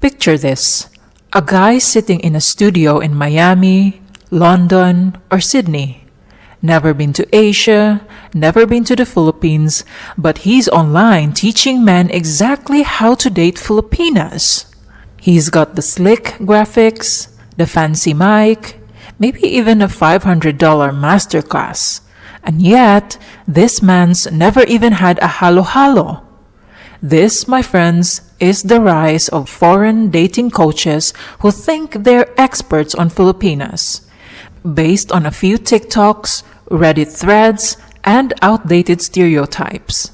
Picture this: a guy sitting in a studio in Miami, London, or Sydney. Never been to Asia, never been to the Philippines, but he's online teaching men exactly how to date Filipinas. He's got the slick graphics, the fancy mic, maybe even a $500 masterclass. And yet, this man's never even had a halo-halo. This, my friends, is the rise of foreign dating coaches who think they're experts on Filipinas, based on a few TikToks, Reddit threads, and outdated stereotypes.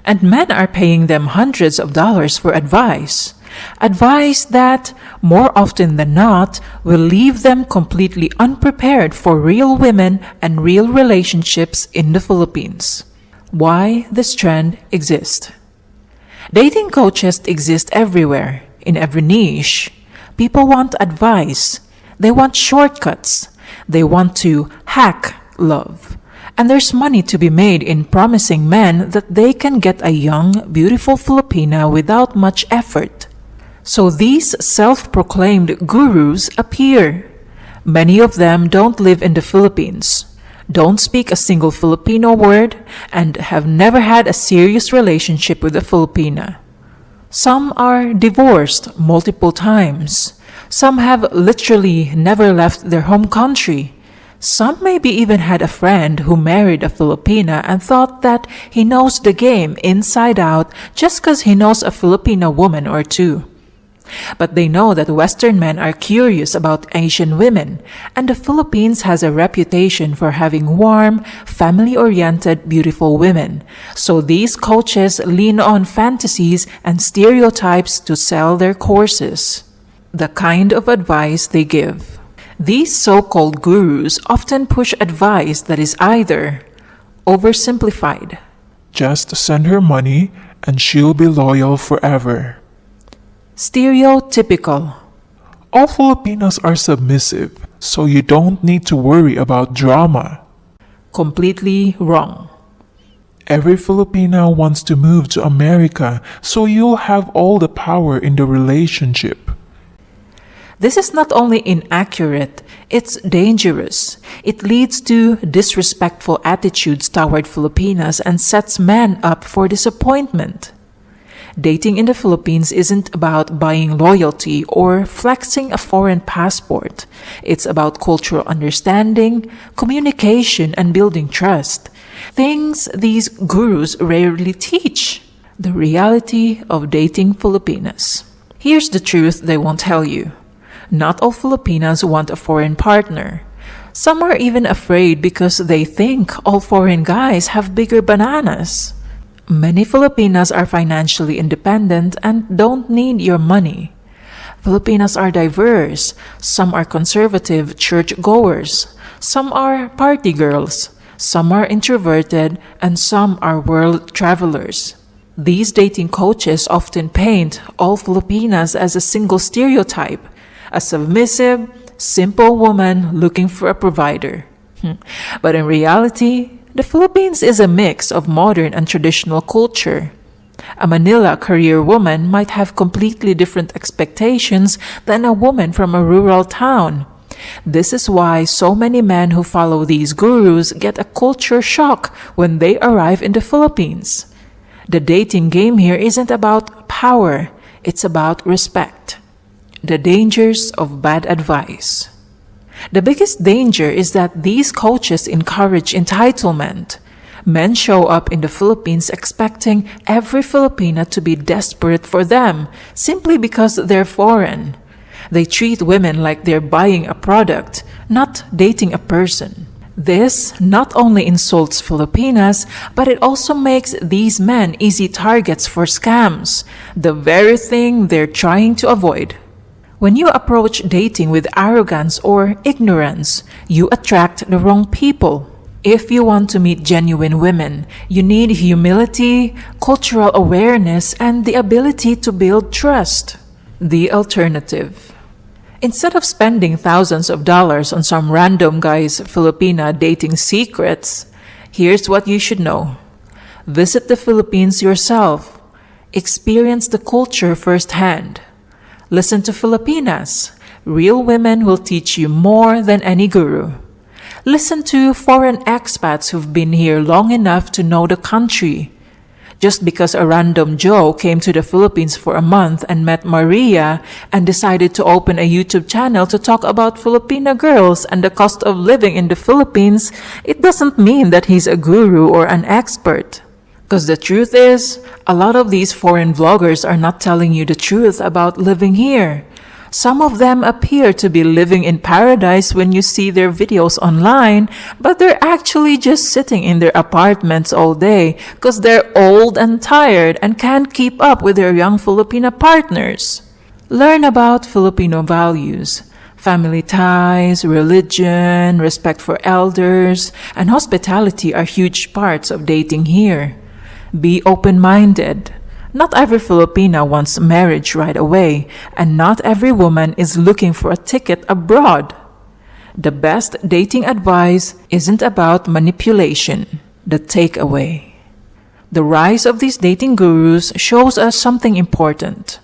And men are paying them hundreds of dollars for advice. Advice that, more often than not, will leave them completely unprepared for real women and real relationships in the Philippines. Why this trend exists. Dating coaches exist everywhere, in every niche. People want advice. They want shortcuts. They want to hack love. And there's money to be made in promising men that they can get a young, beautiful Filipina without much effort. So these self-proclaimed gurus appear. Many of them don't live in the Philippines, don't speak a single Filipino word, and have never had a serious relationship with a Filipina. Some are divorced multiple times. Some have literally never left their home country. Some maybe even had a friend who married a Filipina and thought that he knows the game inside out just because he knows a Filipina woman or two. But they know that Western men are curious about Asian women, and the Philippines has a reputation for having warm, family-oriented, beautiful women. So these coaches lean on fantasies and stereotypes to sell their courses. The kind of advice they give. These so-called gurus often push advice that is either oversimplified. Just send her money and she'll be loyal forever. Stereotypical. All Filipinos are submissive, so you don't need to worry about drama. Completely wrong. Every Filipina wants to move to America, so you'll have all the power in the relationship. This is not only inaccurate, it's dangerous. It leads to disrespectful attitudes toward Filipinas and sets men up for disappointment. Dating in the Philippines isn't about buying loyalty or flexing a foreign passport. It's about cultural understanding, communication, and building trust. Things these gurus rarely teach. The reality of dating Filipinas. Here's the truth they won't tell you. Not all Filipinas want a foreign partner. Some are even afraid because they think all foreign guys have bigger bananas. Many Filipinas are financially independent and don't need your money. Filipinas are diverse. Some are conservative church-goers. Some are party girls. Some are introverted, and some are world travelers. These dating coaches often paint all Filipinas as a single stereotype, a submissive, simple woman looking for a provider. But in reality, the Philippines is a mix of modern and traditional culture. A Manila career woman might have completely different expectations than a woman from a rural town. This is why so many men who follow these gurus get a culture shock when they arrive in the Philippines. The dating game here isn't about power, it's about respect. The dangers of bad advice. The biggest danger is that these coaches encourage entitlement. Men show up in the Philippines expecting every Filipina to be desperate for them simply because they're foreign. They treat women like they're buying a product, not dating a person. This not only insults Filipinas, but it also makes these men easy targets for scams, the very thing they're trying to avoid. When you approach dating with arrogance or ignorance, you attract the wrong people. If you want to meet genuine women, you need humility, cultural awareness, and the ability to build trust. The alternative. Instead of spending thousands of dollars on some random guy's Filipina dating secrets, here's what you should know. Visit the Philippines yourself. Experience the culture firsthand. Listen to Filipinas. Real women will teach you more than any guru. Listen to foreign expats who've been here long enough to know the country. Just because a random Joe came to the Philippines for a month and met Maria and decided to open a YouTube channel to talk about Filipina girls and the cost of living in the Philippines, it doesn't mean that he's a guru or an expert. Because the truth is, a lot of these foreign vloggers are not telling you the truth about living here. Some of them appear to be living in paradise when you see their videos online, but they're actually just sitting in their apartments all day because they're old and tired and can't keep up with their young Filipina partners. Learn about Filipino values. Family ties, religion, respect for elders, and hospitality are huge parts of dating here. Be open-minded. Not every Filipina wants marriage right away, and not every woman is looking for a ticket abroad. The best dating advice isn't about manipulation. The takeaway. The rise of these dating gurus shows us something important.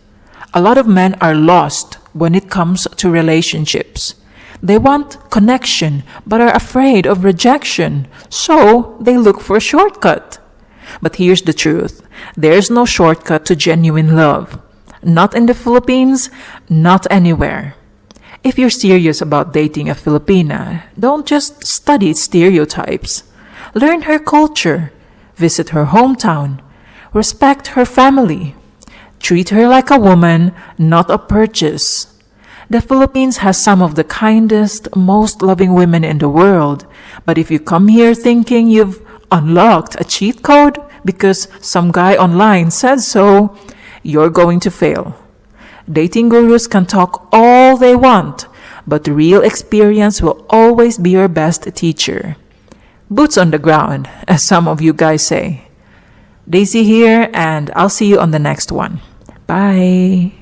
A lot of men are lost when it comes to relationships. They want connection but are afraid of rejection, so they look for a shortcut. But here's the truth. There's no shortcut to genuine love. Not in the Philippines, not anywhere. If you're serious about dating a Filipina, don't just study stereotypes. Learn her culture. Visit her hometown. Respect her family. Treat her like a woman, not a purchase. The Philippines has some of the kindest, most loving women in the world. But if you come here thinking you've unlocked a cheat code because some guy online said so, you're going to fail. Dating gurus can talk all they want, but real experience will always be your best teacher. Boots on the ground, as some of you guys say. Daisy here, and I'll see you on the next one. Bye.